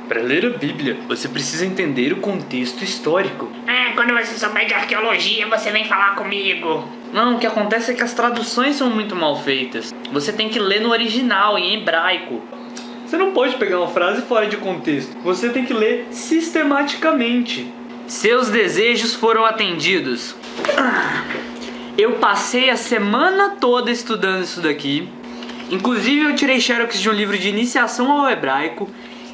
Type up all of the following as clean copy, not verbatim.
Para ler a Bíblia, você precisa entender o contexto histórico. Quando você souber de arqueologia, você vem falar comigo. Não, o que acontece é que as traduções são muito mal feitas. Você tem que ler no original, em hebraico. Você não pode pegar uma frase fora de contexto. Você tem que ler sistematicamente. Seus desejos foram atendidos. Eu passei a semana toda estudando isso daqui. Inclusive eu tirei xerox de um livro de iniciação ao hebraico.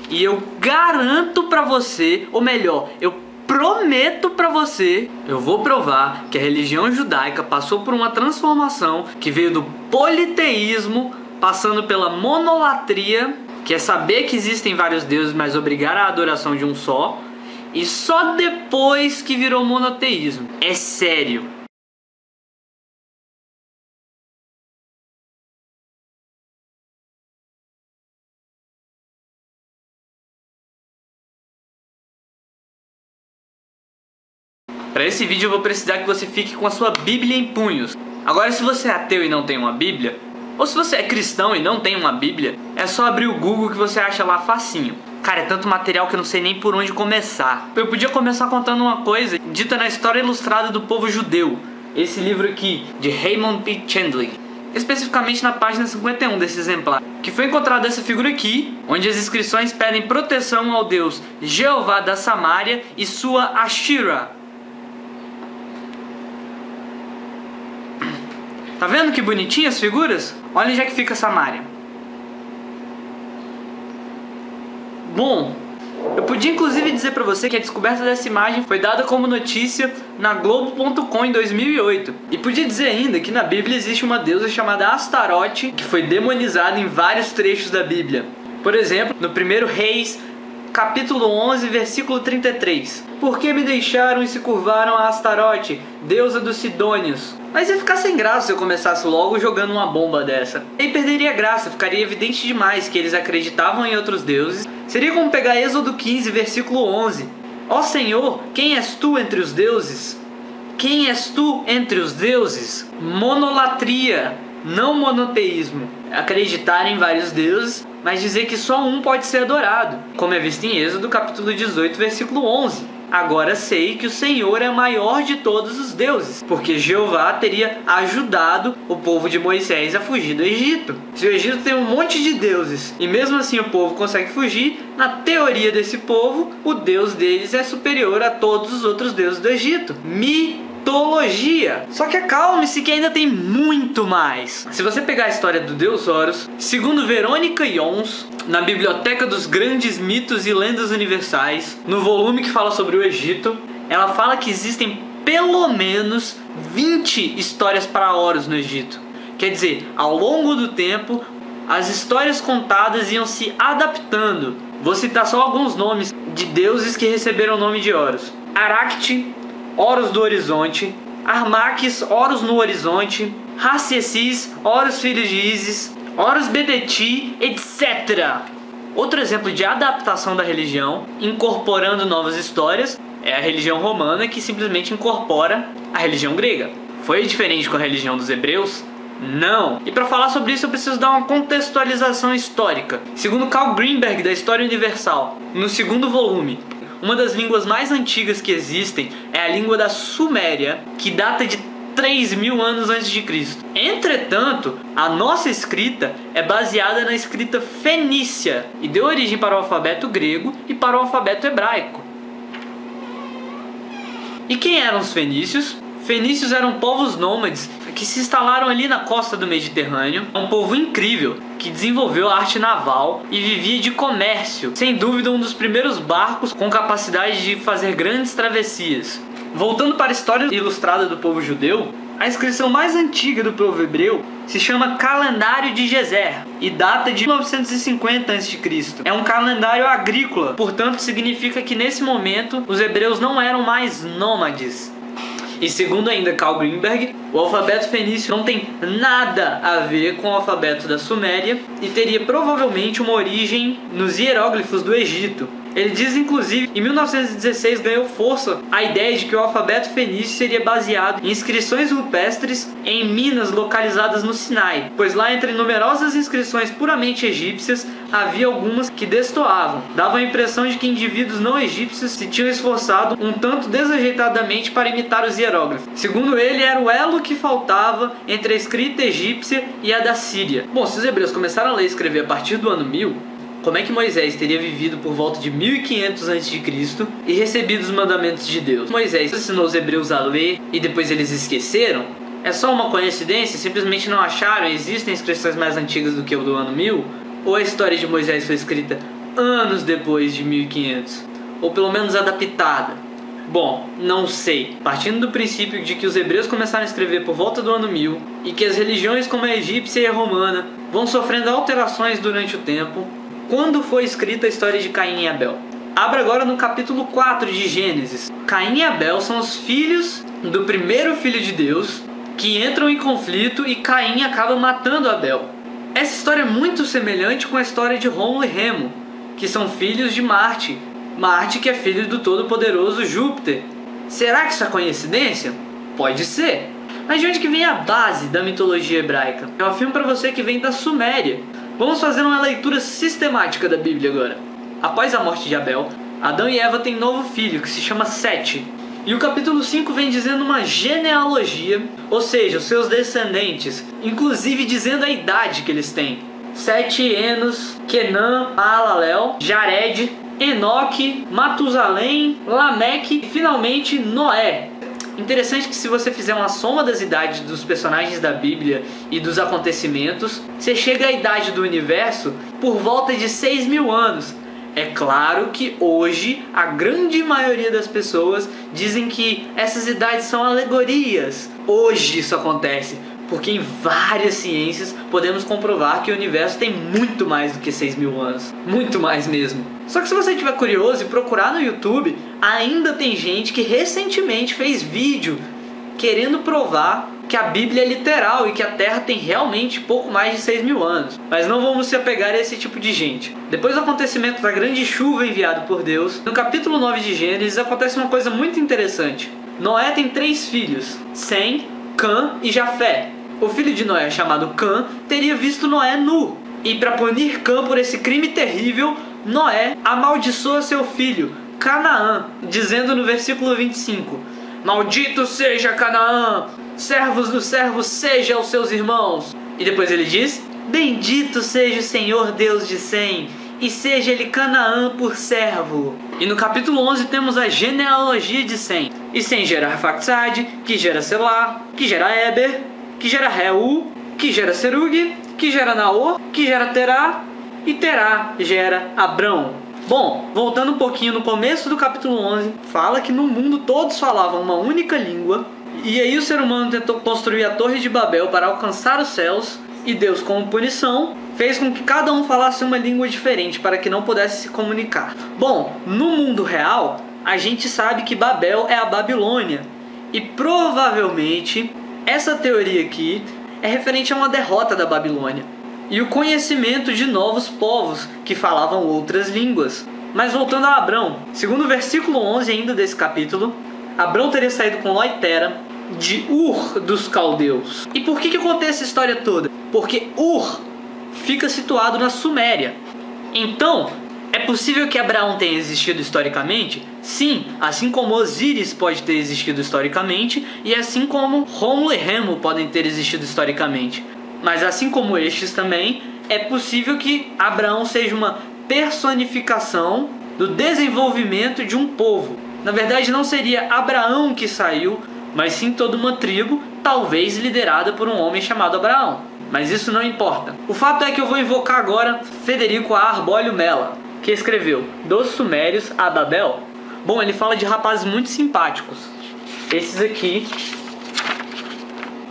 E eu garanto pra você, ou melhor, eu prometo pra você, eu vou provar que a religião judaica passou por uma transformação que veio do politeísmo, passando pela monolatria, que é saber que existem vários deuses, mas obrigar a adoração de um só, e só depois que virou monoteísmo. É sério. Para esse vídeo eu vou precisar que você fique com a sua Bíblia em punhos. Agora, se você é ateu e não tem uma Bíblia, ou se você é cristão e não tem uma Bíblia, é só abrir o Google que você acha lá facinho. Cara, é tanto material que eu não sei nem por onde começar. Eu podia começar contando uma coisa dita na História Ilustrada do Povo Judeu. Esse livro aqui, de Raymond P. Chandler. Especificamente na página 51 desse exemplar, que foi encontrada essa figura aqui, onde as inscrições pedem proteção ao Deus Jeová da Samária e sua Ashira. Tá vendo que bonitinhas as figuras? Olha onde é que fica Samaria. Bom, eu podia inclusive dizer pra você que a descoberta dessa imagem foi dada como notícia na Globo.com em 2008. E podia dizer ainda que na Bíblia existe uma deusa chamada Astarote, que foi demonizada em vários trechos da Bíblia. Por exemplo, no 1 Reis, capítulo 11, versículo 33. Por que me deixaram e se curvaram a Astarote, deusa dos Sidônios? Mas ia ficar sem graça se eu começasse logo jogando uma bomba dessa. E aí perderia a graça, ficaria evidente demais que eles acreditavam em outros deuses. Seria como pegar Êxodo 15, versículo 11. Ó Senhor, quem és tu entre os deuses? Quem és tu entre os deuses? Monolatria, não monoteísmo. Acreditar em vários deuses, mas dizer que só um pode ser adorado, como é visto em Êxodo capítulo 18, versículo 11. Agora sei que o Senhor é maior de todos os deuses, porque Jeová teria ajudado o povo de Moisés a fugir do Egito. Se o Egito tem um monte de deuses e mesmo assim o povo consegue fugir, na teoria desse povo, o Deus deles é superior a todos os outros deuses do Egito. Mitologia. Só que acalme-se que ainda tem muito mais. Se você pegar a história do Deus Horus, segundo Verônica Yons, na Biblioteca dos Grandes Mitos e Lendas Universais, no volume que fala sobre o Egito, ela fala que existem pelo menos 20 histórias para Horus no Egito. Quer dizer, ao longo do tempo, as histórias contadas iam se adaptando. Vou citar só alguns nomes de deuses que receberam o nome de Horus. Aracte, Horus do Horizonte, Armaques, Horus no Horizonte, Racessis, Horus filho de Ísis, Horus Bedeti, etc. Outro exemplo de adaptação da religião, incorporando novas histórias, é a religião romana, que simplesmente incorpora a religião grega. Foi diferente com a religião dos hebreus? Não. E para falar sobre isso eu preciso dar uma contextualização histórica. Segundo Carl Greenberg, da História Universal, no segundo volume, uma das línguas mais antigas que existem é a língua da Suméria, que data de 3.000 anos antes de Cristo. Entretanto, a nossa escrita é baseada na escrita fenícia e deu origem para o alfabeto grego e para o alfabeto hebraico. E quem eram os fenícios? Fenícios eram povos nômades que se instalaram ali na costa do Mediterrâneo. Um povo incrível que desenvolveu a arte naval e vivia de comércio. Sem dúvida, um dos primeiros barcos com capacidade de fazer grandes travessias. Voltando para a história ilustrada do povo judeu, a inscrição mais antiga do povo hebreu se chama Calendário de Gezer e data de 950 a.C. É um calendário agrícola, portanto significa que nesse momento os hebreus não eram mais nômades. E segundo ainda Carl Greenberg, o alfabeto fenício não tem nada a ver com o alfabeto da Suméria e teria provavelmente uma origem nos hieróglifos do Egito. Ele diz inclusive que em 1916 ganhou força a ideia de que o alfabeto fenício seria baseado em inscrições rupestres em minas localizadas no Sinai, pois lá entre numerosas inscrições puramente egípcias havia algumas que destoavam. Davam a impressão de que indivíduos não egípcios se tinham esforçado um tanto desajeitadamente para imitar os hieróglifos. Segundo ele, era o elo que faltava entre a escrita egípcia e a da Síria. Bom, se os hebreus começaram a ler e escrever a partir do ano 1000, como é que Moisés teria vivido por volta de 1500 a.C. e recebido os mandamentos de Deus? Moisés ensinou os hebreus a ler e depois eles esqueceram? É só uma coincidência? Simplesmente não acharam? Existem inscrições mais antigas do que o do ano 1000? Ou a história de Moisés foi escrita anos depois de 1500? Ou pelo menos adaptada? Bom, não sei. Partindo do princípio de que os hebreus começaram a escrever por volta do ano 1000 e que as religiões como a egípcia e a romana vão sofrendo alterações durante o tempo, quando foi escrita a história de Caim e Abel? Abra agora no capítulo 4 de Gênesis. Caim e Abel são os filhos do primeiro filho de Deus que entram em conflito e Caim acaba matando Abel. Essa história é muito semelhante com a história de Rômulo e Remo, que são filhos de Marte. Marte, que é filho do todo-poderoso Júpiter. Será que isso é coincidência? Pode ser. Mas de onde que vem a base da mitologia hebraica? Eu afirmo para você que vem da Suméria. Vamos fazer uma leitura sistemática da Bíblia agora. Após a morte de Abel, Adão e Eva têm um novo filho, que se chama Sete. E o capítulo 5 vem dizendo uma genealogia, ou seja, os seus descendentes, inclusive dizendo a idade que eles têm. Sete, Enos, Quenã, Maalalel, Jared, Enoque, Matusalém, Lameque e finalmente Noé. Interessante que se você fizer uma soma das idades dos personagens da Bíblia e dos acontecimentos, você chega à idade do universo por volta de 6.000 anos. É claro que hoje a grande maioria das pessoas dizem que essas idades são alegorias. Hoje isso acontece, porque em várias ciências podemos comprovar que o universo tem muito mais do que 6.000 anos. Muito mais mesmo. Só que se você estiver curioso e procurar no YouTube, ainda tem gente que recentemente fez vídeo querendo provar que a Bíblia é literal e que a Terra tem realmente pouco mais de 6.000 anos. Mas não vamos se apegar a esse tipo de gente. Depois do acontecimento da grande chuva enviada por Deus, no capítulo 9 de Gênesis acontece uma coisa muito interessante. Noé tem 3 filhos, Sem, Cã e Jafé. O filho de Noé, chamado Cã, teria visto Noé nu. E para punir Cã por esse crime terrível, Noé amaldiçoa seu filho, Canaã, dizendo no versículo 25: Maldito seja Canaã, servos dos servos sejam os seus irmãos. E depois ele diz: Bendito seja o Senhor Deus de Sem, e seja ele Canaã por servo. E no capítulo 11 temos a genealogia de Sem. E Sem gera Arfaxade, que gera Selá, que gera Eber, que gera Reu, que gera Serug, que gera Naor, que gera Terá, e Terá gera Abrão. Bom, voltando um pouquinho no começo do capítulo 11, fala que no mundo todos falavam uma única língua, e aí o ser humano tentou construir a Torre de Babel para alcançar os céus, e Deus, como punição, fez com que cada um falasse uma língua diferente para que não pudesse se comunicar. Bom, no mundo real, a gente sabe que Babel é a Babilônia, e provavelmente essa teoria aqui é referente a uma derrota da Babilônia e o conhecimento de novos povos que falavam outras línguas. Mas voltando a Abrão, segundo o versículo 11 ainda desse capítulo, Abrão teria saído com Ló e Tera de Ur dos caldeus. E por que eu contei essa história toda? Porque Ur fica situado na Suméria. Então, é possível que Abraão tenha existido historicamente? Sim, assim como Osíris pode ter existido historicamente, e assim como Rômulo e Remo podem ter existido historicamente. Mas assim como estes também, é possível que Abraão seja uma personificação do desenvolvimento de um povo. Na verdade, não seria Abraão que saiu, mas sim toda uma tribo, talvez liderada por um homem chamado Abraão. Mas isso não importa. O fato é que eu vou invocar agora Federico A. Arbólio Mella, que escreveu Dos Sumérios a Babel. Bom, ele fala de rapazes muito simpáticos. Esses aqui,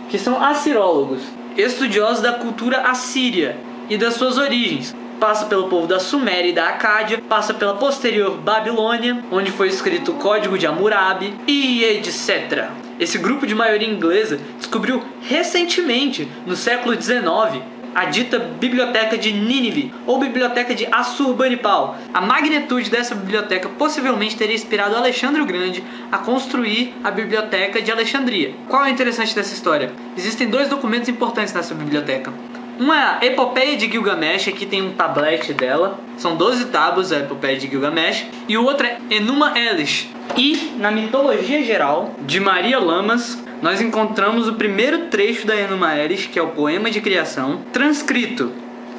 que são assirólogos, estudiosos da cultura assíria e das suas origens. Passa pelo povo da Suméria e da Acádia, passa pela posterior Babilônia, onde foi escrito o Código de Hammurabi e etc. Esse grupo de maioria inglesa descobriu recentemente, no século XIX, a dita Biblioteca de Nínive, ou Biblioteca de Assurbanipal. A magnitude dessa biblioteca possivelmente teria inspirado Alexandre o Grande a construir a Biblioteca de Alexandria. Qual é o interessante dessa história? Existem 2 documentos importantes nessa biblioteca. Uma é a Epopeia de Gilgamesh, aqui tem um tablete dela. São 12 tábuas, a Epopeia de Gilgamesh. E o outro é Enuma Elish. E na mitologia geral de Maria Lamas, nós encontramos o primeiro trecho da Enuma Elish, que é o poema de criação, transcrito.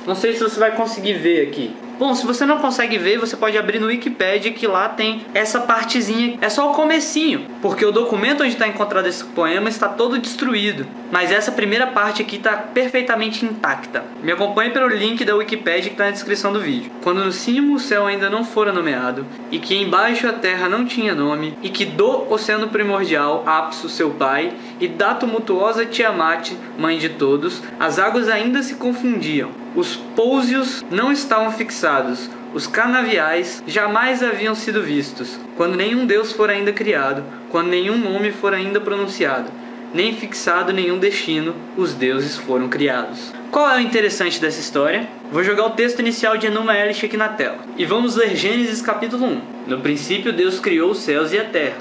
Não sei se você vai conseguir ver aqui. Bom, se você não consegue ver, você pode abrir no Wikipedia, que lá tem essa partezinha. É só o comecinho, porque o documento onde está encontrado esse poema está todo destruído. Mas essa primeira parte aqui está perfeitamente intacta. Me acompanhe pelo link da Wikipedia que está na descrição do vídeo. Quando no cimo o céu ainda não fora nomeado, e que embaixo a terra não tinha nome, e que do oceano primordial, Apsu, seu pai, e da tumultuosa Tiamat, mãe de todos, as águas ainda se confundiam. Os pousios não estavam fixados, os canaviais jamais haviam sido vistos, quando nenhum deus for ainda criado, quando nenhum nome for ainda pronunciado, nem fixado nenhum destino, os deuses foram criados. Qual é o interessante dessa história? Vou jogar o texto inicial de Enuma Elish aqui na tela. E vamos ler Gênesis capítulo 1. No princípio Deus criou os céus e a terra.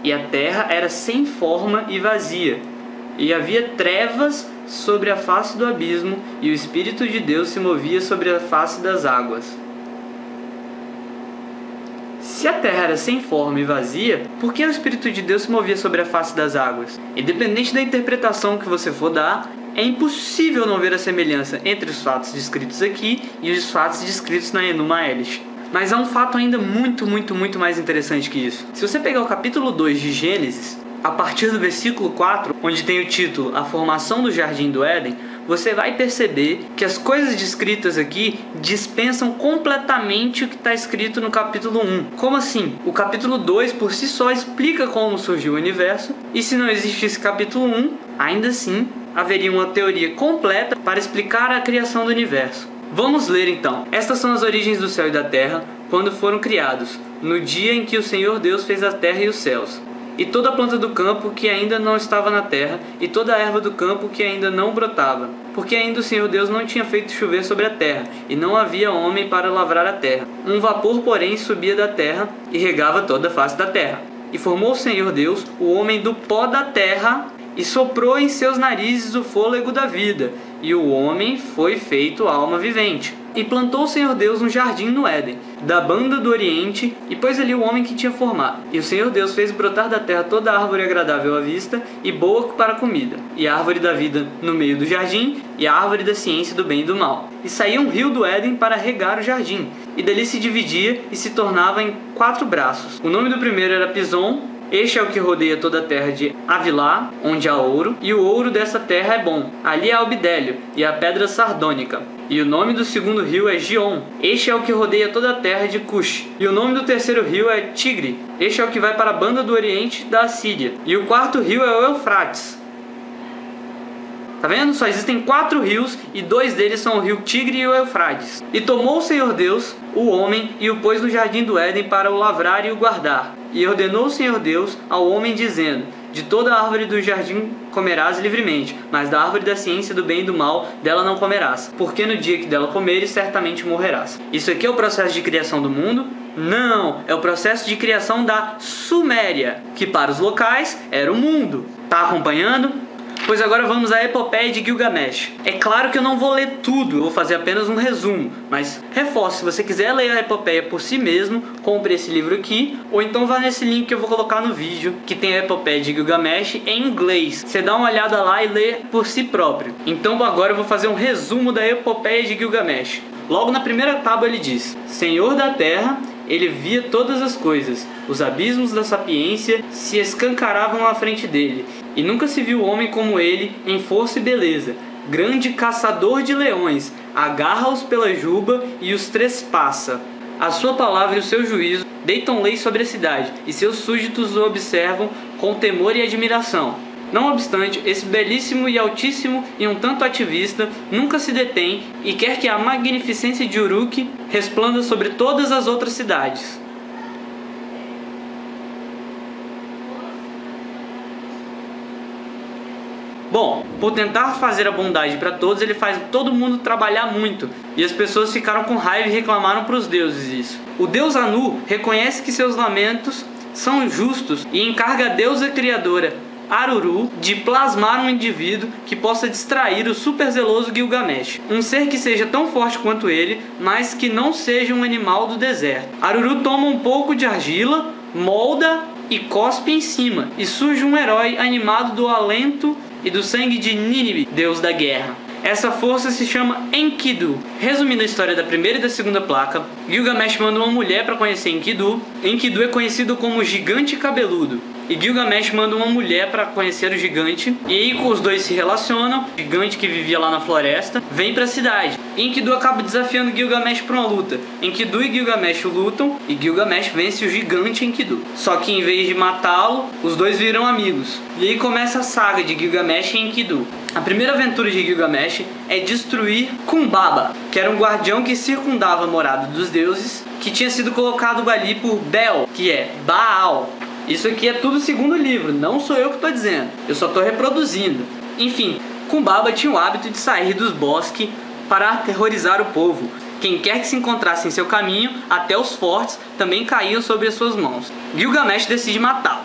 E a terra era sem forma e vazia, e havia trevas sobre a face do abismo, e o Espírito de Deus se movia sobre a face das águas. Se a terra era sem forma e vazia, por que o Espírito de Deus se movia sobre a face das águas? Independente da interpretação que você for dar, é impossível não ver a semelhança entre os fatos descritos aqui e os fatos descritos na Enuma Elish. Mas há um fato ainda muito mais interessante que isso. Se você pegar o capítulo 2 de Gênesis, a partir do versículo 4, onde tem o título A Formação do Jardim do Éden, você vai perceber que as coisas descritas aqui dispensam completamente o que está escrito no capítulo 1. Como assim? O capítulo 2 por si só explica como surgiu o universo, e se não existisse capítulo 1, ainda assim haveria uma teoria completa para explicar a criação do universo. Vamos ler então. Estas são as origens do céu e da terra, quando foram criados, no dia em que o Senhor Deus fez a terra e os céus. E toda a planta do campo que ainda não estava na terra, e toda a erva do campo que ainda não brotava, porque ainda o Senhor Deus não tinha feito chover sobre a terra, e não havia homem para lavrar a terra. Um vapor, porém, subia da terra e regava toda a face da terra. E formou o Senhor Deus o homem do pó da terra, e soprou em seus narizes o fôlego da vida, e o homem foi feito alma vivente. E plantou o Senhor Deus um jardim no Éden, da banda do Oriente, e pôs ali o homem que tinha formado. E o Senhor Deus fez brotar da terra toda árvore agradável à vista e boa para a comida, e a árvore da vida no meio do jardim, e a árvore da ciência do bem e do mal. E saía um rio do Éden para regar o jardim, e dali se dividia e se tornava em 4 braços. O nome do primeiro era Pison. Este é o que rodeia toda a terra de Avilá, onde há ouro, e o ouro dessa terra é bom. Ali há o bidélio e a pedra sardônica. E o nome do segundo rio é Gion. Este é o que rodeia toda a terra de Cush. E o nome do terceiro rio é Tigre. Este é o que vai para a banda do Oriente da Assíria. E o quarto rio é o Eufrates. Tá vendo? Só existem 4 rios e 2 deles são o rio Tigre e o Eufrates. E tomou o Senhor Deus o homem e o pôs no jardim do Éden para o lavrar e o guardar. E ordenou o Senhor Deus ao homem dizendo: de toda a árvore do jardim comerás livremente, mas da árvore da ciência do bem e do mal dela não comerás, porque no dia que dela comeres certamente morrerás. Isso aqui é o processo de criação do mundo? Não, é o processo de criação da Suméria, que para os locais era o mundo. Tá acompanhando? Pois agora vamos à Epopeia de Gilgamesh. É claro que eu não vou ler tudo, eu vou fazer apenas um resumo, mas reforço, se você quiser ler a Epopeia por si mesmo, compre esse livro aqui, ou então vá nesse link que eu vou colocar no vídeo, que tem a Epopeia de Gilgamesh em inglês. Você dá uma olhada lá e lê por si próprio. Então agora eu vou fazer um resumo da Epopeia de Gilgamesh. Logo na primeira tábua ele diz: Senhor da terra, ele via todas as coisas, os abismos da sapiência se escancaravam à frente dele, e nunca se viu homem como ele em força e beleza, grande caçador de leões, agarra-os pela juba e os trespassa. A sua palavra e o seu juízo deitam lei sobre a cidade, e seus súditos o observam com temor e admiração. Não obstante, esse belíssimo e altíssimo e um tanto ativista nunca se detém e quer que a magnificência de Uruk resplanda sobre todas as outras cidades. Bom, por tentar fazer a bondade para todos, ele faz todo mundo trabalhar muito, e as pessoas ficaram com raiva e reclamaram para os deuses isso. O deus Anu reconhece que seus lamentos são justos e encarga a deusa criadora Aruru de plasmar um indivíduo que possa distrair o super zeloso Gilgamesh. Um ser que seja tão forte quanto ele, mas que não seja um animal do deserto. Aruru toma um pouco de argila, molda e cospe em cima, e surge um herói animado do alento e do sangue de Nínive, deus da guerra. Essa força se chama Enkidu. Resumindo a história da primeira e da segunda placa, Gilgamesh manda uma mulher para conhecer Enkidu. Enkidu é conhecido como Gigante Cabeludo. E Gilgamesh manda uma mulher para conhecer o gigante. E aí os dois se relacionam. O gigante que vivia lá na floresta vem para a cidade. E Enkidu acaba desafiando Gilgamesh para uma luta. Enkidu e Gilgamesh lutam. E Gilgamesh vence o gigante Enkidu. Só que em vez de matá-lo, os dois viram amigos. E aí começa a saga de Gilgamesh e Enkidu. A primeira aventura de Gilgamesh é destruir Kumbaba, que era um guardião que circundava a morada dos deuses, que tinha sido colocado ali por Bel, que é Baal. Isso aqui é tudo segundo o livro, não sou eu que estou dizendo, eu só estou reproduzindo. Enfim, Kumbaba tinha o hábito de sair dos bosques para aterrorizar o povo. Quem quer que se encontrasse em seu caminho, até os fortes, também caíam sobre as suas mãos. Gilgamesh decide matá-lo.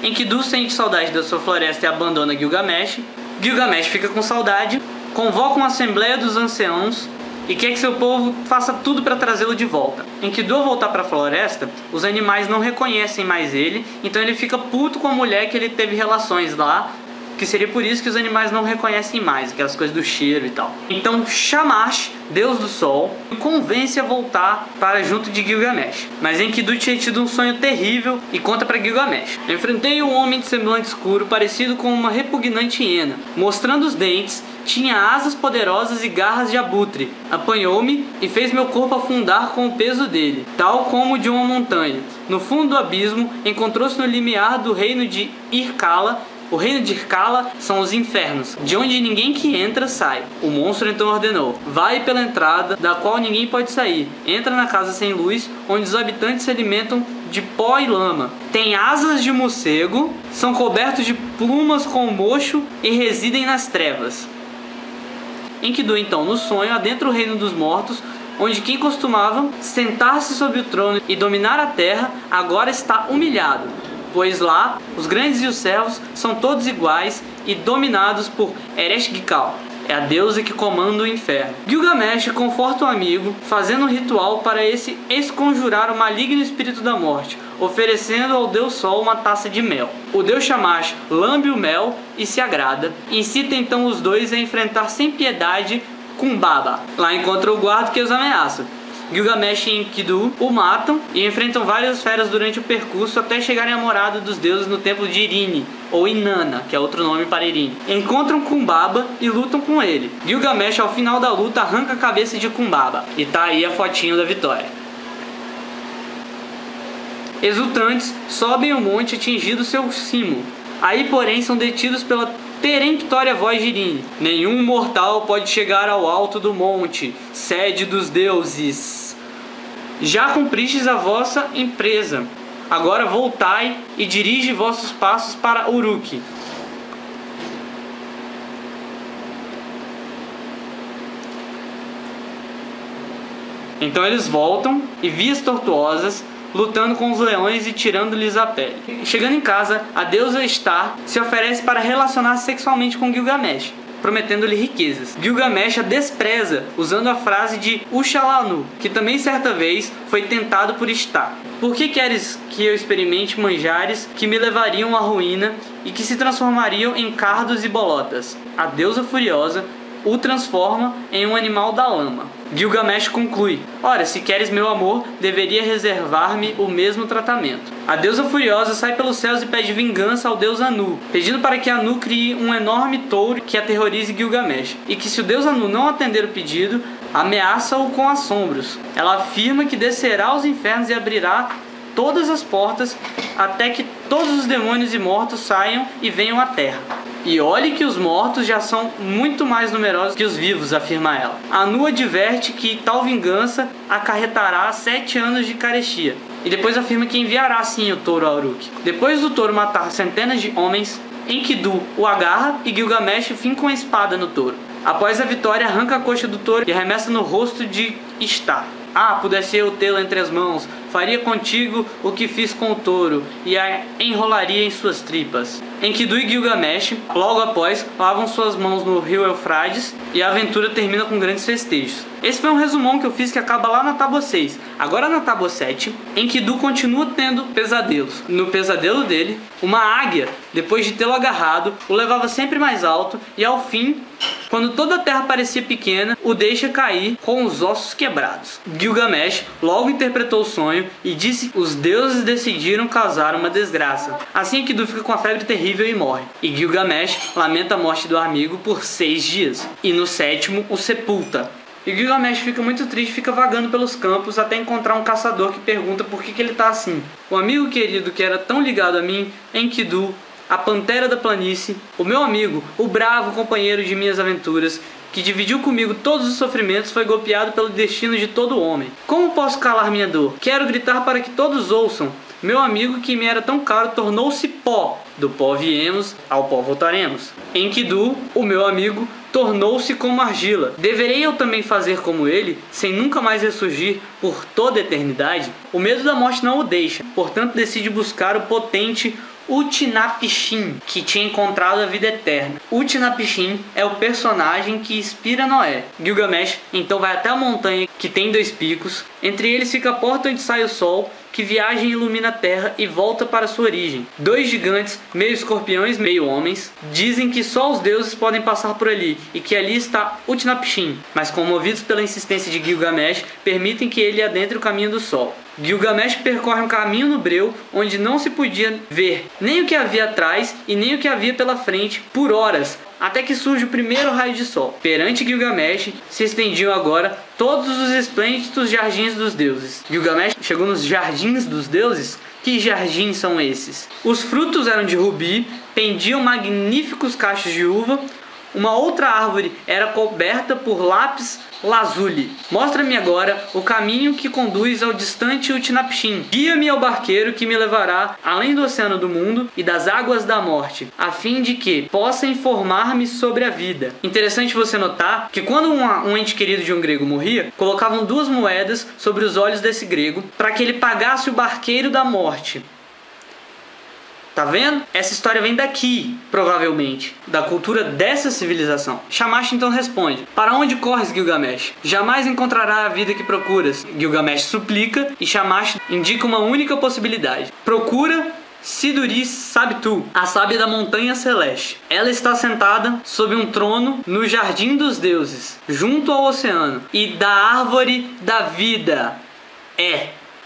Enkidu sente saudade da sua floresta e abandona Gilgamesh. Gilgamesh fica com saudade, convoca uma assembleia dos anciãos e quer que seu povo faça tudo para trazê-lo de volta. Enkidu, ao voltar para a floresta, os animais não reconhecem mais ele, então ele fica puto com a mulher que ele teve relações lá, que seria por isso que os animais não reconhecem mais, aquelas coisas do cheiro e tal. Então Shamash, deus do sol, o convence a voltar para junto de Gilgamesh. Mas Enkidu tinha tido um sonho terrível e conta para Gilgamesh: enfrentei um homem de semblante escuro parecido com uma repugnante hiena, mostrando os dentes, tinha asas poderosas e garras de abutre. Apanhou-me e fez meu corpo afundar com o peso dele, tal como de uma montanha. No fundo do abismo, encontrou-se no limiar do reino de Irkala. O reino de Irkala são os infernos, de onde ninguém que entra sai. O monstro então ordenou: vai pela entrada, da qual ninguém pode sair. Entra na casa sem luz, onde os habitantes se alimentam de pó e lama. Tem asas de morcego, são cobertos de plumas com mocho e residem nas trevas. Enkidu então, no sonho, adentra o reino dos mortos, onde quem costumava sentar-se sobre o trono e dominar a terra, agora está humilhado. Pois lá, os grandes e os servos são todos iguais e dominados por Ereshkigal, é a deusa que comanda o inferno. Gilgamesh conforta o amigo, fazendo um ritual para esse esconjurar o maligno espírito da morte, oferecendo ao deus Sol uma taça de mel. O deus Shamash lambe o mel e se agrada, incita então os dois a enfrentar sem piedade Kumbaba. Lá encontra o guarda que os ameaça. Gilgamesh e Enkidu o matam e enfrentam várias feras durante o percurso até chegarem à morada dos deuses no templo de Irine, ou Inanna, que é outro nome para Irine. Encontram Kumbaba e lutam com ele. Gilgamesh, ao final da luta, arranca a cabeça de Kumbaba. E tá aí a fotinho da vitória. Exultantes, sobem o monte atingindo seu cimo. Aí, porém, são detidos pela peremptória voz de Irine: nenhum mortal pode chegar ao alto do monte, sede dos deuses. Já cumpristes a vossa empresa. Agora voltai e dirige vossos passos para Uruk. Então eles voltam e vias tortuosas, lutando com os leões e tirando-lhes a pele. Chegando em casa, a deusa Star se oferece para relacionar sexualmente com Gilgamesh, prometendo-lhe riquezas. Gilgamesh a despreza, usando a frase de Uxalanu, que também certa vez foi tentado por Star. Por que queres que eu experimente manjares que me levariam à ruína e que se transformariam em cardos e bolotas? A deusa furiosa o transforma em um animal da lama. Gilgamesh conclui: ora, se queres meu amor, deveria reservar-me o mesmo tratamento. A deusa furiosa sai pelos céus e pede vingança ao deus Anu, pedindo para que Anu crie um enorme touro que aterrorize Gilgamesh, e que se o deus Anu não atender o pedido, ameaça-o com assombros. Ela afirma que descerá aos infernos e abrirá todas as portas até que todos os demônios e mortos saiam e venham à terra. E olhe que os mortos já são muito mais numerosos que os vivos, afirma ela. Anu adverte que tal vingança acarretará 7 anos de carestia. E depois afirma que enviará sim o touro a Uruk. Depois do touro matar centenas de homens, Enkidu o agarra e Gilgamesh finca uma espada no touro. Após a vitória, arranca a coxa do touro e arremessa no rosto de Star. pudesse eu tê-lo entre as mãos, faria contigo o que fiz com o touro, e a enrolaria em suas tripas. Enkidu e Gilgamesh, logo após, lavam suas mãos no rio Eufrates, e a aventura termina com grandes festejos. Esse foi um resumão que eu fiz que acaba lá na tábua 6. Agora na tábua 7, Enkidu continua tendo pesadelos. No pesadelo dele, uma águia, depois de tê-lo agarrado, o levava sempre mais alto, e ao fim, quando toda a terra parecia pequena, o deixa cair com os ossos quebrados. Gilgamesh logo interpretou o sonho e disse que os deuses decidiram causar uma desgraça. Assim Enkidu fica com a febre terrível e morre. E Gilgamesh lamenta a morte do amigo por 6 dias. E no 7º, o sepulta. E Gilgamesh fica muito triste, fica vagando pelos campos até encontrar um caçador que pergunta por que ele tá assim. O amigo querido que era tão ligado a mim, Enkidu, a pantera da planície, o meu amigo, o bravo companheiro de minhas aventuras, que dividiu comigo todos os sofrimentos, foi golpeado pelo destino de todo homem. Como posso calar minha dor? Quero gritar para que todos ouçam. Meu amigo que me era tão caro tornou-se pó. Do pó viemos, ao pó voltaremos. Enkidu, o meu amigo, tornou-se como argila. Deverei eu também fazer como ele, sem nunca mais ressurgir por toda a eternidade? O medo da morte não o deixa, portanto decide buscar o potente Utnapishtim, que tinha encontrado a vida eterna. Utnapishtim é o personagem que inspira Noé. Gilgamesh então vai até a montanha que tem 2 picos. Entre eles fica a porta onde sai o sol, que viaja e ilumina a terra e volta para sua origem. 2 gigantes, meio escorpiões, meio homens, dizem que só os deuses podem passar por ali e que ali está Utnapishtim, mas comovidos pela insistência de Gilgamesh, permitem que ele adentre o caminho do sol. Gilgamesh percorre um caminho no breu onde não se podia ver nem o que havia atrás e nem o que havia pela frente por horas, até que surge o primeiro raio de sol. Perante Gilgamesh se estendiam agora todos os esplêndidos jardins dos deuses. Gilgamesh chegou nos jardins dos deuses. Que jardins são esses? Os frutos eram de rubi, pendiam magníficos cachos de uva. Uma outra árvore era coberta por lápis lazuli. Mostra-me agora o caminho que conduz ao distante Utnapishtim. Guia-me ao barqueiro que me levará além do oceano do mundo e das águas da morte, a fim de que possa informar-me sobre a vida. Interessante você notar que quando um ente querido de um grego morria, colocavam 2 moedas sobre os olhos desse grego para que ele pagasse o barqueiro da morte. Tá vendo? Essa história vem daqui, provavelmente, da cultura dessa civilização. Shamash então responde: para onde corres, Gilgamesh? Jamais encontrará a vida que procuras. Gilgamesh suplica e Shamash indica uma única possibilidade. Procura Siduri Sabtu, a sábia da montanha celeste. Ela está sentada sob um trono no jardim dos deuses, junto ao oceano e da árvore da vida.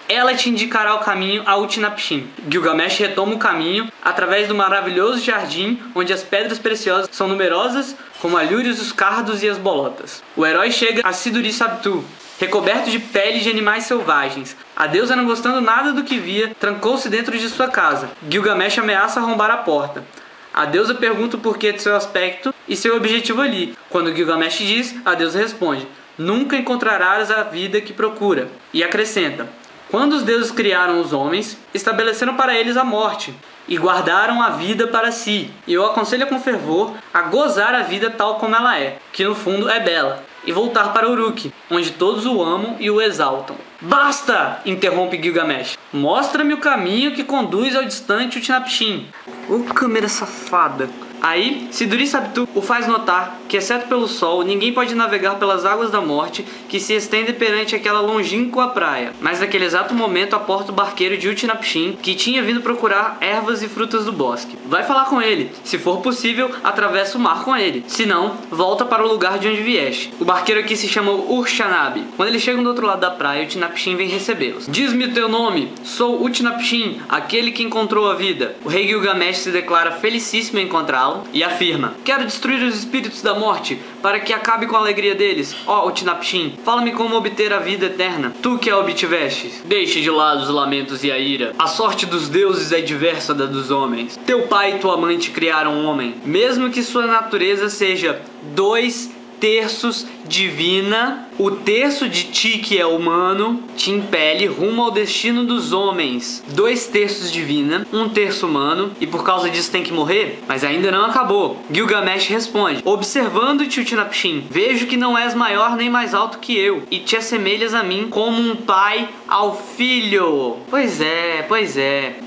Ela te indicará o caminho a Utnapishtim. Gilgamesh retoma o caminho através do maravilhoso jardim, onde as pedras preciosas são numerosas, como alhures, os cardos e as bolotas. O herói chega a Siduri Sabtu, recoberto de pele de animais selvagens. A deusa, não gostando nada do que via, trancou-se dentro de sua casa. Gilgamesh ameaça arrombar a porta. A deusa pergunta o porquê de seu aspecto e seu objetivo ali. Quando Gilgamesh diz, a deusa responde: nunca encontrarás a vida que procura. E acrescenta: quando os deuses criaram os homens, estabeleceram para eles a morte e guardaram a vida para si. E eu aconselho com fervor a gozar a vida tal como ela é, que no fundo é bela, e voltar para Uruk, onde todos o amam e o exaltam. Basta! Interrompe Gilgamesh. Mostra-me o caminho que conduz ao distante Utnapishtim. Ô câmera safada! Aí, Siduri Sabtu o faz notar que, exceto pelo sol, ninguém pode navegar pelas águas da morte que se estendem perante aquela longínqua praia. Mas naquele exato momento aporta o barqueiro de Utnapishtim, que tinha vindo procurar ervas e frutas do bosque. Vai falar com ele. Se for possível, atravessa o mar com ele. Se não, volta para o lugar de onde vieste. O barqueiro aqui se chama Urshanabi. Quando eles chegam do outro lado da praia, Utnapishtim vem recebê-los. Diz-me o teu nome. Sou Utnapishtim, aquele que encontrou a vida. O rei Gilgamesh se declara felicíssimo em encontrá-lo e afirma: quero destruir os espíritos da morte para que acabe com a alegria deles. Ó Utnapishtim, fala-me como obter a vida eterna, tu que a obtiveste. Deixe de lado os lamentos e a ira. A sorte dos deuses é diversa da dos homens. Teu pai e tua mãe te criaram homem, mesmo que sua natureza seja 2/3 divina. O terço de ti que é humano te impele rumo ao destino dos homens. 2 terços divina, 1 terço humano, e por causa disso tem que morrer? Mas ainda não acabou. Gilgamesh responde: observando-te, Utnapishtim, vejo que não és maior nem mais alto que eu, e te assemelhas a mim como um pai ao filho. Pois é.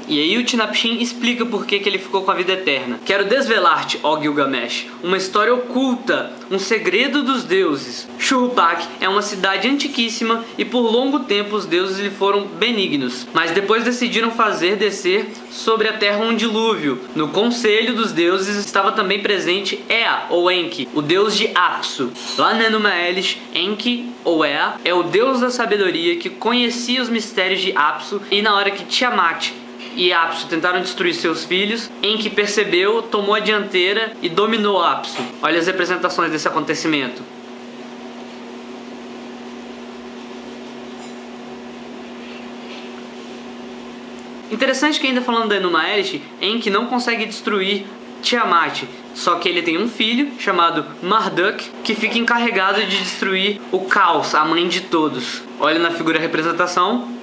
E aí Utnapishtim explica por que ele ficou com a vida eterna. Quero desvelar-te, ó Gilgamesh, uma história oculta, um segredo dos deuses. Shuruppak é uma cidade antiquíssima e por longo tempo os deuses lhe foram benignos, mas depois decidiram fazer descer sobre a terra um dilúvio. No conselho dos deuses estava também presente Ea, ou Enki, o deus de Apsu. Lá na Enuma Elish, Enki, ou Ea, é o deus da sabedoria que conhecia os mistérios de Apsu, e na hora que Tiamat e Apsu tentaram destruir seus filhos, Enki percebeu, tomou a dianteira e dominou Apsu. Olha as representações desse acontecimento. Interessante que ainda falando da Enuma Elish, Enki não consegue destruir Tiamat, só que ele tem um filho chamado Marduk que fica encarregado de destruir o caos, a mãe de todos. Olha na figura a representação.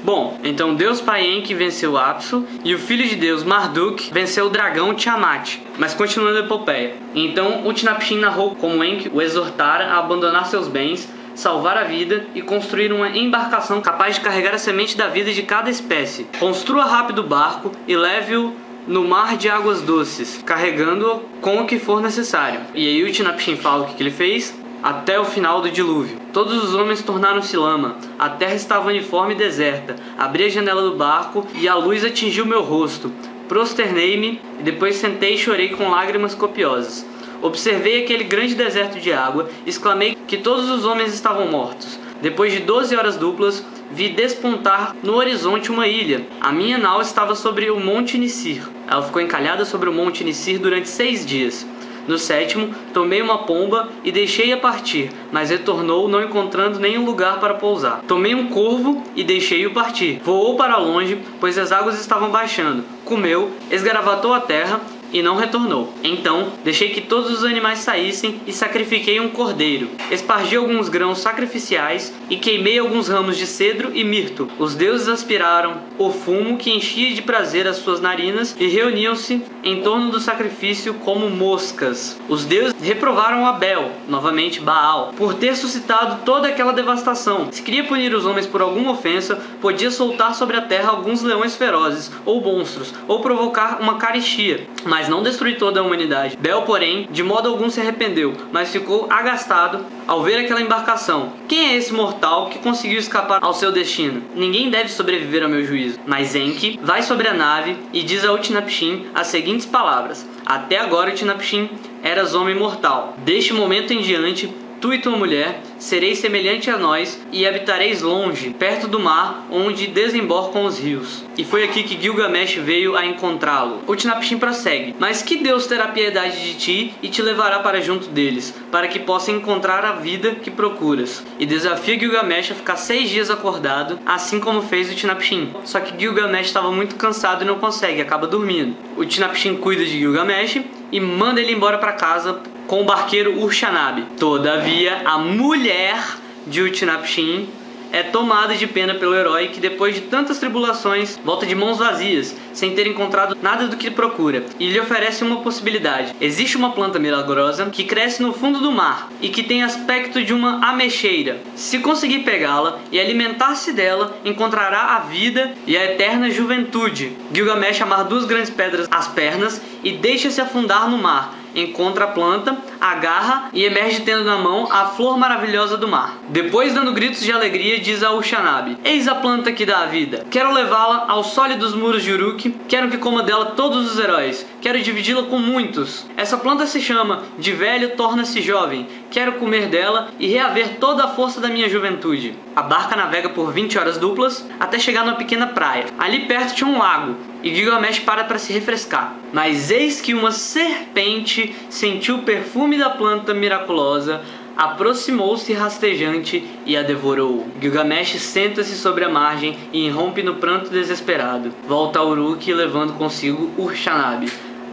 Bom, então Deus Pai Enki venceu Apsu e o filho de Deus Marduk venceu o dragão Tiamat. Mas continuando a epopeia. Então Utnapishtim narrou como Enki o exortara a abandonar seus bens, salvar a vida e construir uma embarcação capaz de carregar a semente da vida de cada espécie. Construa rápido o barco e leve-o no mar de águas doces, carregando-o com o que for necessário. E aí Utnapishtim fala o que ele fez. Até o final do dilúvio, todos os homens tornaram-se lama, a terra estava uniforme e deserta. Abri a janela do barco e a luz atingiu meu rosto. Prosternei-me e depois sentei e chorei com lágrimas copiosas. Observei aquele grande deserto de água, exclamei que todos os homens estavam mortos. Depois de 12 horas duplas, vi despontar no horizonte uma ilha. A minha nau estava sobre o Monte Nisir. Ela ficou encalhada sobre o Monte Nisir durante 6 dias. No 7º, tomei uma pomba e deixei-a partir, mas retornou não encontrando nenhum lugar para pousar. Tomei um corvo e deixei-o partir. Voou para longe, pois as águas estavam baixando. Comeu, esgaravatou a terra e não retornou. Então, deixei que todos os animais saíssem e sacrifiquei um cordeiro. Espargi alguns grãos sacrificiais e queimei alguns ramos de cedro e mirto. Os deuses aspiraram o fumo que enchia de prazer as suas narinas e reuniam-se em torno do sacrifício como moscas. Os deuses reprovaram Abel, novamente Baal, por ter suscitado toda aquela devastação. Se queria punir os homens por alguma ofensa, podia soltar sobre a terra alguns leões ferozes ou monstros, ou provocar uma carestia, mas não destruir toda a humanidade. Bel, porém, de modo algum se arrependeu, mas ficou agastado ao ver aquela embarcação. Quem é esse mortal que conseguiu escapar ao seu destino? Ninguém deve sobreviver ao meu juízo. Mas Enki vai sobre a nave e diz a Utnapishtim as seguintes palavras: até agora, Utnapishtim, eras homem mortal. Deste momento em diante, tu e tua mulher sereis semelhante a nós e habitareis longe, perto do mar, onde desembarcam os rios. E foi aqui que Gilgamesh veio a encontrá-lo. Utnapishtim prossegue: mas que Deus terá piedade de ti e te levará para junto deles, para que possa encontrar a vida que procuras. E desafia Gilgamesh a ficar 6 dias acordado, assim como fez Utnapishtim. Só que Gilgamesh estava muito cansado e não consegue, acaba dormindo. Utnapishtim cuida de Gilgamesh e manda ele embora para casa com o barqueiro Ur-Shannabi. Todavia, a mulher de Utnapishtim é tomada de pena pelo herói, que depois de tantas tribulações volta de mãos vazias, sem ter encontrado nada do que procura, e lhe oferece uma possibilidade. Existe uma planta milagrosa que cresce no fundo do mar e que tem aspecto de uma ameixeira. Se conseguir pegá-la e alimentar-se dela, encontrará a vida e a eterna juventude. Gilgamesh amarra 2 grandes pedras às pernas e deixa-se afundar no mar. Encontra a planta, agarra e emerge tendo na mão a flor maravilhosa do mar. Depois, dando gritos de alegria, diz a Ur-Shannabi: eis a planta que dá a vida. Quero levá-la aos sólidos muros de Uruk. Quero que coma dela todos os heróis. Quero dividi-la com muitos. Essa planta se chama de velho torna-se jovem. Quero comer dela e reaver toda a força da minha juventude. A barca navega por 20 horas duplas até chegar numa pequena praia. Ali perto tinha um lago e Gilgamesh para se refrescar. Mas eis que uma serpente sentiu o perfume da planta miraculosa, aproximou-se rastejante e a devorou. Gilgamesh senta-se sobre a margem e irrompe no pranto desesperado. Volta a Uruk levando consigo Ur-Shannabi.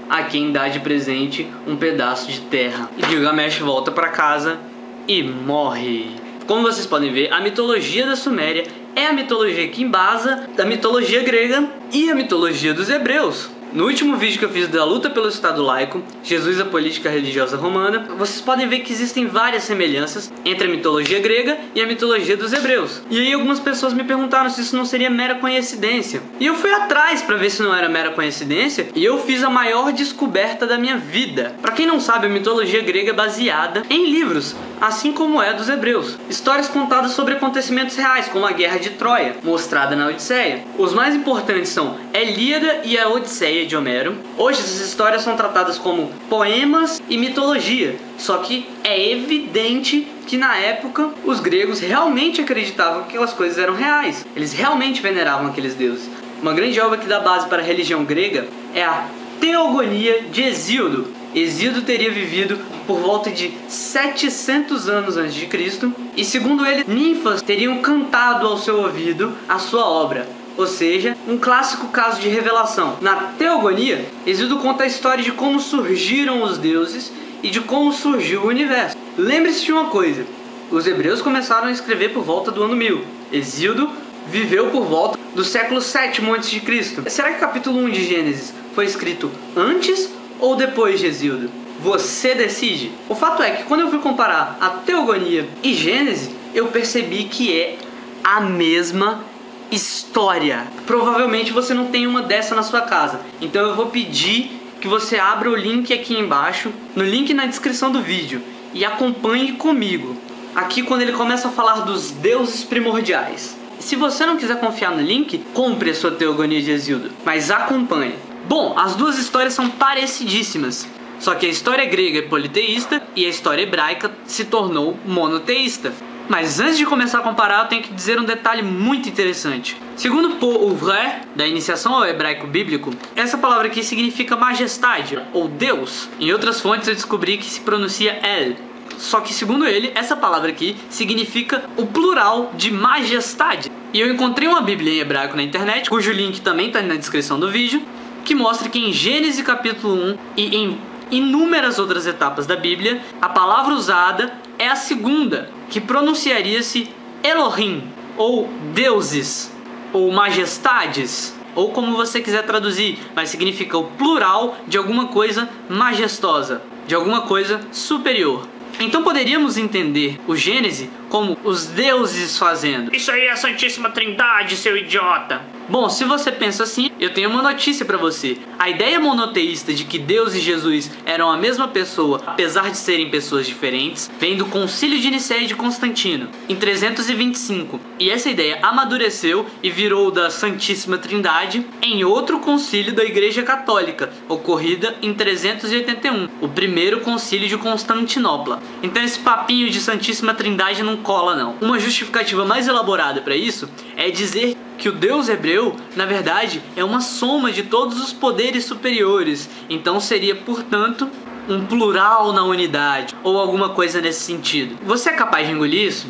a quem dá de presente um pedaço de terra. E Gilgamesh volta para casa e morre. Como vocês podem ver, a mitologia da Suméria é a mitologia que embasa da mitologia grega e a mitologia dos hebreus. No último vídeo que eu fiz da luta pelo Estado laico, Jesus, a política religiosa romana, vocês podem ver que existem várias semelhanças entre a mitologia grega e a mitologia dos hebreus. E aí algumas pessoas me perguntaram se isso não seria mera coincidência. E eu fui atrás para ver se não era mera coincidência, e eu fiz a maior descoberta da minha vida. Para quem não sabe, a mitologia grega é baseada em livros, assim como é dos hebreus. Histórias contadas sobre acontecimentos reais, como a Guerra de Troia, mostrada na Odisseia. Os mais importantes são a Ilíada e a Odisseia de Homero. Hoje essas histórias são tratadas como poemas e mitologia, só que é evidente que na época os gregos realmente acreditavam que aquelas coisas eram reais. Eles realmente veneravam aqueles deuses. Uma grande obra que dá base para a religião grega é a Teogonia de Hesíodo. Hesíodo teria vivido por volta de 700 anos antes de Cristo, e segundo ele, ninfas teriam cantado ao seu ouvido a sua obra. Ou seja, um clássico caso de revelação. Na Teogonia, Hesíodo conta a história de como surgiram os deuses e de como surgiu o universo. Lembre-se de uma coisa, os hebreus começaram a escrever por volta do ano 1000. Hesíodo viveu por volta do século 7 a.C. Será que o capítulo 1 de Gênesis foi escrito antes ou depois de Hesíodo? Você decide. O fato é que quando eu fui comparar a Teogonia e Gênesis, eu percebi que é a mesma história. Provavelmente você não tem uma dessa na sua casa, então eu vou pedir que você abra o link aqui embaixo, no link na descrição do vídeo, e acompanhe comigo. Aqui quando ele começa a falar dos deuses primordiais. Se você não quiser confiar no link, compre a sua Teogonia de Hesíodo, mas acompanhe. Bom, as duas histórias são parecidíssimas, só que a história grega é politeísta e a história hebraica se tornou monoteísta. Mas antes de começar a comparar, eu tenho que dizer um detalhe muito interessante. Segundo Paul Ouvret, da Iniciação ao Hebraico Bíblico, essa palavra aqui significa majestade, ou Deus. Em outras fontes eu descobri que se pronuncia El. Só que segundo ele, essa palavra aqui significa o plural de majestade. E eu encontrei uma Bíblia em hebraico na internet, cujo link também está na descrição do vídeo, que mostra que em Gênesis capítulo 1 e em inúmeras outras etapas da Bíblia, a palavra usada é a segunda, que pronunciaria-se Elohim, ou deuses, ou majestades, ou como você quiser traduzir, mas significa o plural de alguma coisa majestosa, de alguma coisa superior. Então poderíamos entender o Gênesis como os deuses fazendo. Isso aí é a Santíssima Trindade, seu idiota. Bom, se você pensa assim, eu tenho uma notícia pra você. A ideia monoteísta de que Deus e Jesus eram a mesma pessoa, apesar de serem pessoas diferentes, vem do Concílio de Nicéia de Constantino, em 325. E essa ideia amadureceu e virou da Santíssima Trindade em outro concílio da Igreja Católica, ocorrida em 381, o primeiro concílio de Constantinopla. Então esse papinho de Santíssima Trindade não cola não. Uma justificativa mais elaborada para isso é dizer que o Deus hebreu, na verdade, é uma soma de todos os poderes superiores. Então seria, portanto, um plural na unidade, ou alguma coisa nesse sentido. Você é capaz de engolir isso?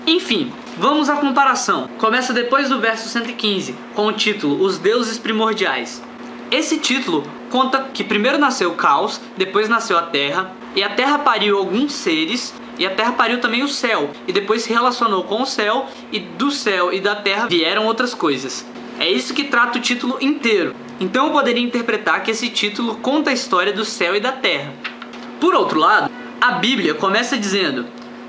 Enfim, vamos à comparação. Começa depois do verso 115, com o título Os Deuses Primordiais. Esse título conta que primeiro nasceu o caos, depois nasceu a terra, e a terra pariu alguns seres, e a terra pariu também o céu, e depois se relacionou com o céu, e do céu e da terra vieram outras coisas. É isso que trata o título inteiro. Então eu poderia interpretar que esse título conta a história do céu e da terra. Por outro lado, a Bíblia começa dizendo: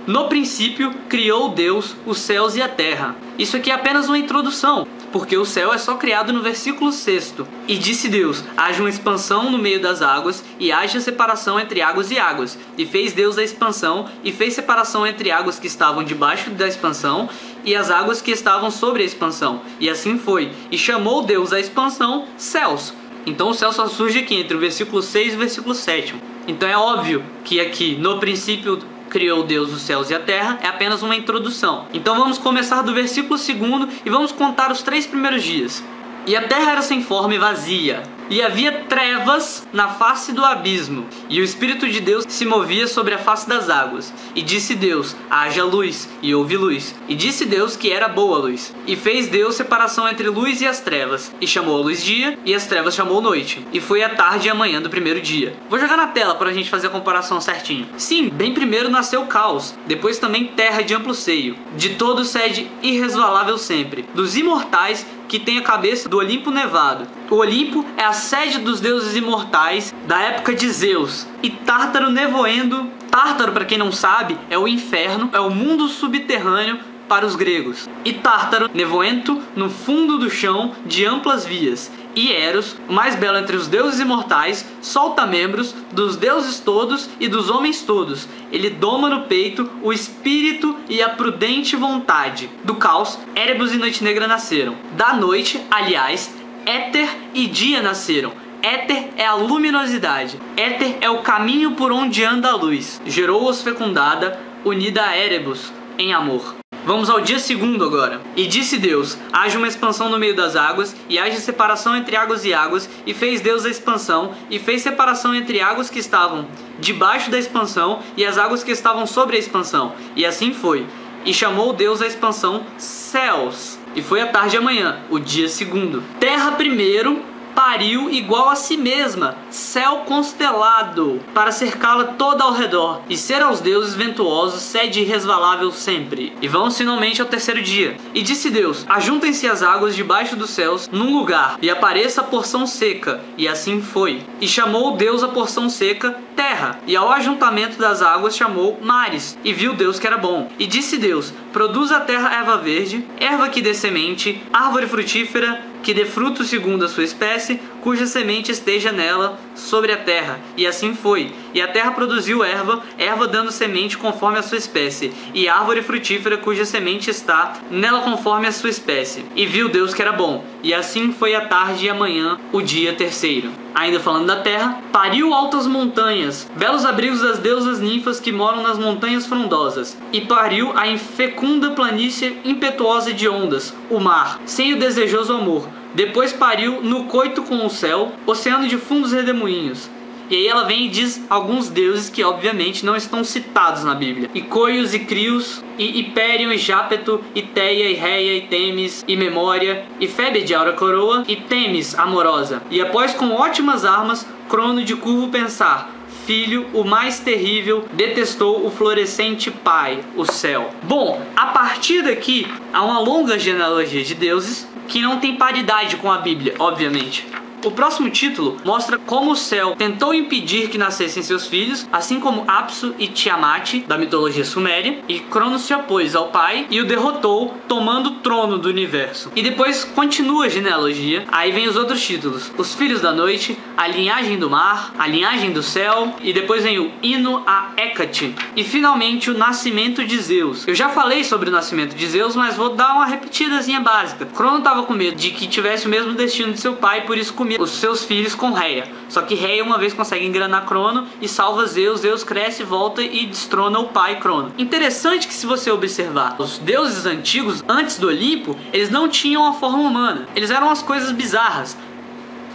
no princípio criou Deus os céus e a terra. Isso aqui é apenas uma introdução, porque o céu é só criado no versículo 6º. E disse Deus: haja uma expansão no meio das águas, e haja separação entre águas e águas. E fez Deus a expansão, e fez separação entre águas que estavam debaixo da expansão, e as águas que estavam sobre a expansão. E assim foi. E chamou Deus a expansão céus. Então o céu só surge aqui entre o versículo 6 e o versículo 7º. Então é óbvio que aqui, no princípio criou Deus os céus e a terra, é apenas uma introdução. Então vamos começar do versículo 2º e vamos contar os 3 primeiros dias. E a terra era sem forma e vazia, E havia trevas na face do abismo, e o Espírito de Deus se movia sobre a face das águas. E disse Deus: haja luz, e houve luz. E disse Deus que era boa a luz. E fez Deus separação entre luz e as trevas, e chamou a luz dia, e as trevas chamou noite. E foi a tarde e a manhã do primeiro dia. Vou jogar na tela pra gente fazer a comparação certinho. Sim, bem primeiro nasceu o caos, depois também terra de amplo seio, de todo sede irresvalável sempre, dos imortais que tem a cabeça do Olimpo nevado. O Olimpo é a sede dos deuses imortais da época de Zeus. E Tártaro nevoendo. Tártaro, para quem não sabe, é o inferno, é o mundo subterrâneo para os gregos. E Tártaro nevoento no fundo do chão de amplas vias. E Eros, o mais belo entre os deuses imortais, solta membros dos deuses todos e dos homens todos. Ele doma no peito o espírito e a prudente vontade. Do caos, Erebus e Noite Negra nasceram. Da noite, aliás, éter e dia nasceram. Éter é a luminosidade. Éter é o caminho por onde anda a luz. Gerou-os fecundada, unida a Erebus em amor. Vamos ao dia segundo agora. E disse Deus: haja uma expansão no meio das águas, e haja separação entre águas e águas, e fez Deus a expansão, e fez separação entre águas que estavam debaixo da expansão e as águas que estavam sobre a expansão. E assim foi. E chamou Deus a expansão céus. E foi a tarde e a manhã, o dia segundo. Terra primeiro pariu igual a si mesma, céu constelado, para cercá-la toda ao redor, e ser aos deuses ventuosos sede irresvalável sempre. E vamos finalmente ao terceiro dia. E disse Deus: ajuntem-se as águas debaixo dos céus num lugar, e apareça a porção seca. E assim foi. E chamou Deus a porção seca terra, e ao ajuntamento das águas chamou mares. E viu Deus que era bom. E disse Deus: produza a terra erva verde, erva que dê semente, árvore frutífera, que dê fruto segundo a sua espécie, cuja semente esteja nela sobre a terra. E assim foi. E a terra produziu erva, erva dando semente conforme a sua espécie, e árvore frutífera cuja semente está nela conforme a sua espécie. E viu Deus que era bom. E assim foi a tarde e a manhã, o dia terceiro. Ainda falando da terra, pariu altas montanhas, belos abrigos das deusas ninfas que moram nas montanhas frondosas. E pariu a infecunda planície impetuosa de ondas, o mar, sem o desejoso amor. Depois pariu no coito com o céu, oceano de fundos redemoinhos. E aí ela vem e diz alguns deuses que obviamente não estão citados na Bíblia. E Coios e Crios, e Hipérion e Jápeto, e Teia e Reia e Temis e Memória, e Febe de aura coroa, e Temis amorosa. E após com ótimas armas, Crono de curvo pensar, filho, o mais terrível, detestou o florescente pai, o céu. Bom, a partir daqui há uma longa genealogia de deuses que não tem paridade com a Bíblia, obviamente. O próximo título mostra como o céu tentou impedir que nascessem seus filhos, assim como Apsu e Tiamat, da mitologia suméria, e Cronos se opôs ao pai e o derrotou, tomando o trono do universo. E depois continua a genealogia, aí vem os outros títulos: os filhos da noite, a linhagem do mar, a linhagem do céu, e depois vem o hino a Hécate, e finalmente o nascimento de Zeus. Eu já falei sobre o nascimento de Zeus, mas vou dar uma repetidazinha básica. Crono estava com medo de que tivesse o mesmo destino de seu pai, por isso comia os seus filhos com Reia. Só que Reia uma vez consegue enganar Crono e salva Zeus. Zeus cresce, volta e destrona o pai Crono. Interessante que, se você observar os deuses antigos antes do Olimpo, eles não tinham a forma humana. Eles eram as coisas bizarras.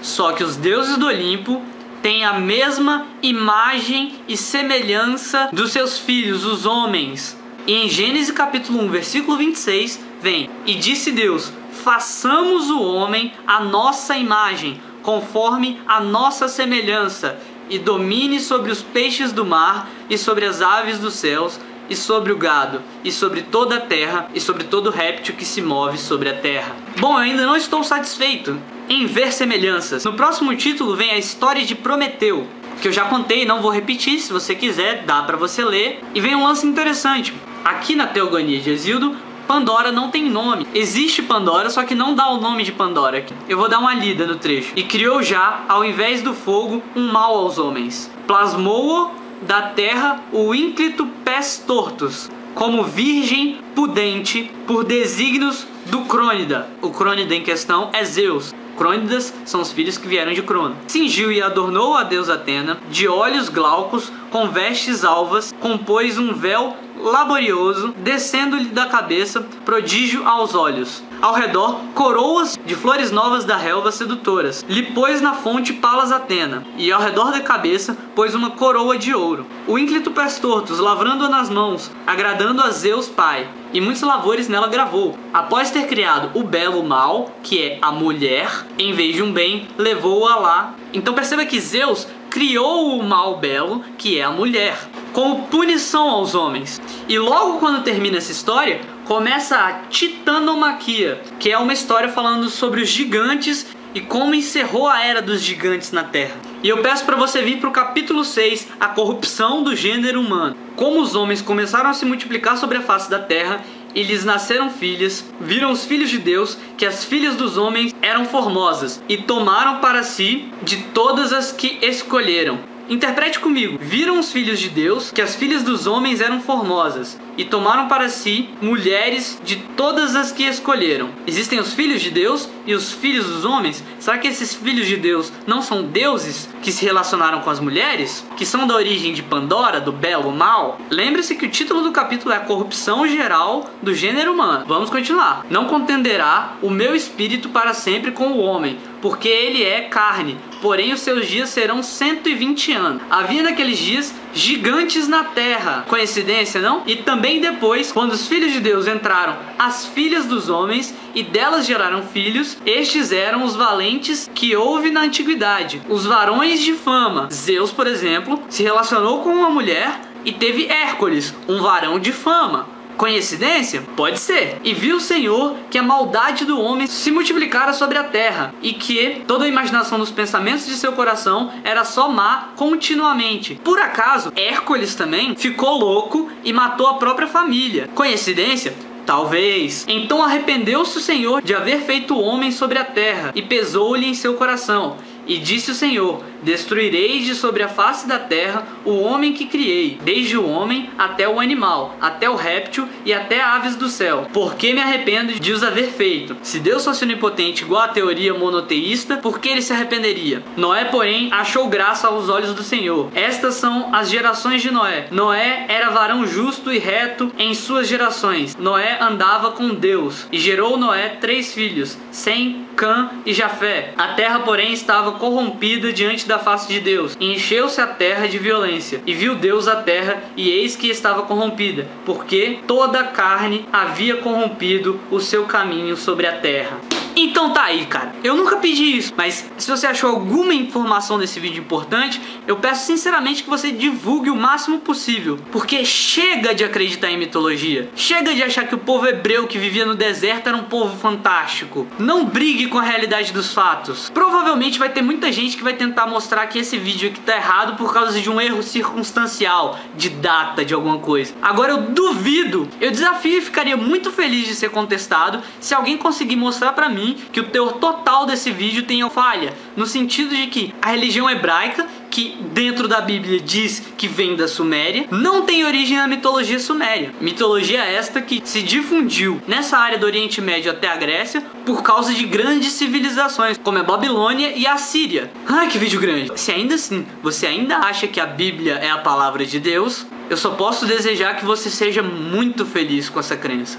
Só que os deuses do Olimpo têm a mesma imagem e semelhança dos seus filhos, os homens. E em Gênesis capítulo 1, versículo 26, vem: e disse Deus: façamos o homem à nossa imagem, conforme a nossa semelhança, e domine sobre os peixes do mar, e sobre as aves dos céus, e sobre o gado, e sobre toda a terra, e sobre todo réptil que se move sobre a terra. Bom, eu ainda não estou satisfeito em ver semelhanças. No próximo título vem a história de Prometeu, que eu já contei, não vou repetir. Se você quiser, dá pra você ler. E vem um lance interessante. Aqui na Teogonia de Hesíodo, Pandora não tem nome. Existe Pandora, só que não dá o nome de Pandora aqui. Eu vou dar uma lida no trecho. E criou já, ao invés do fogo, um mal aos homens. Plasmou-o da terra o ínclito pés tortos, como virgem pudente, por desígnios do Crônida. O Crônida em questão é Zeus. Crônidas são os filhos que vieram de Crono. Cingiu e adornou a deusa Atena, de olhos glaucos, com vestes alvas, compôs um véu laborioso, descendo-lhe da cabeça, prodígio aos olhos. Ao redor, coroas de flores novas da relva sedutoras. Lhe pôs na fonte Palas Atena, e ao redor da cabeça pôs uma coroa de ouro. O ínclito pés tortos, lavrando-a nas mãos, agradando a Zeus Pai, e muitos lavores nela gravou. Após ter criado o belo mal, que é a mulher, em vez de um bem, levou-a lá. Então perceba que Zeus criou o mal belo, que é a mulher, como punição aos homens. E logo quando termina essa história, começa a Titanomaquia, que é uma história falando sobre os gigantes e como encerrou a era dos gigantes na Terra. E eu peço para você vir para o capítulo 6, a corrupção do gênero humano. Como os homens começaram a se multiplicar sobre a face da Terra, e lhes nasceram filhas, viram os filhos de Deus, que as filhas dos homens eram formosas, e tomaram para si de todas as que escolheram. Interprete comigo. Viram os filhos de Deus, que as filhas dos homens eram formosas, e tomaram para si mulheres de todas as que escolheram. Existem os filhos de Deus e os filhos dos homens. Será que esses filhos de Deus não são deuses que se relacionaram com as mulheres? Que são da origem de Pandora, do belo mal? Lembre-se que o título do capítulo é a corrupção geral do gênero humano. Vamos continuar. Não contenderá o meu espírito para sempre com o homem, porque ele é carne, porém os seus dias serão 120 anos. Havia naqueles dias gigantes na terra. Coincidência, não? E também depois, quando os filhos de Deus entraram, as filhas dos homens, e delas geraram filhos, estes eram os valentes que houve na antiguidade, os varões de fama. Zeus, por exemplo, se relacionou com uma mulher e teve Hércules, um varão de fama. Coincidência? Pode ser. E viu o Senhor que a maldade do homem se multiplicara sobre a terra, e que toda a imaginação dos pensamentos de seu coração era só má continuamente. Por acaso, Hércules também ficou louco e matou a própria família. Coincidência? Talvez. Então arrependeu-se o Senhor de haver feito o homem sobre a terra, e pesou-lhe em seu coração. E disse o Senhor: destruirei de sobre a face da terra o homem que criei, desde o homem até o animal, até o réptil e até aves do céu, porque me arrependo de os haver feito. Se Deus fosse onipotente igual à teoria monoteísta, por que ele se arrependeria? Noé, porém, achou graça aos olhos do Senhor. Estas são as gerações de Noé. Noé era varão justo e reto em suas gerações. Noé andava com Deus, e gerou Noé 3 filhos, Sem, Cã e Jafé. A terra, porém, estava corrompida diante da face de Deus, e encheu-se a terra de violência. E viu Deus a terra, e eis que estava corrompida, porque toda a carne havia corrompido o seu caminho sobre a terra. Então tá aí, cara. Eu nunca pedi isso, mas se você achou alguma informação desse vídeo importante, eu peço sinceramente que você divulgue o máximo possível, porque chega de acreditar em mitologia. Chega de achar que o povo hebreu que vivia no deserto era um povo fantástico. Não brigue com a realidade dos fatos. Provavelmente vai ter muita gente que vai tentar mostrar que esse vídeo aqui tá errado por causa de um erro circunstancial, de data, de alguma coisa. Agora eu duvido, eu desafio e ficaria muito feliz de ser contestado se alguém conseguir mostrar pra mim que o teor total desse vídeo tenha falha, no sentido de que a religião hebraica, que dentro da Bíblia diz que vem da Suméria, não tem origem na mitologia suméria. Mitologia esta que se difundiu nessa área do Oriente Médio até a Grécia por causa de grandes civilizações, como a Babilônia e a Síria. Ai, que vídeo grande! Se ainda assim você ainda acha que a Bíblia é a palavra de Deus, eu só posso desejar que você seja muito feliz com essa crença.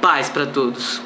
Paz para todos.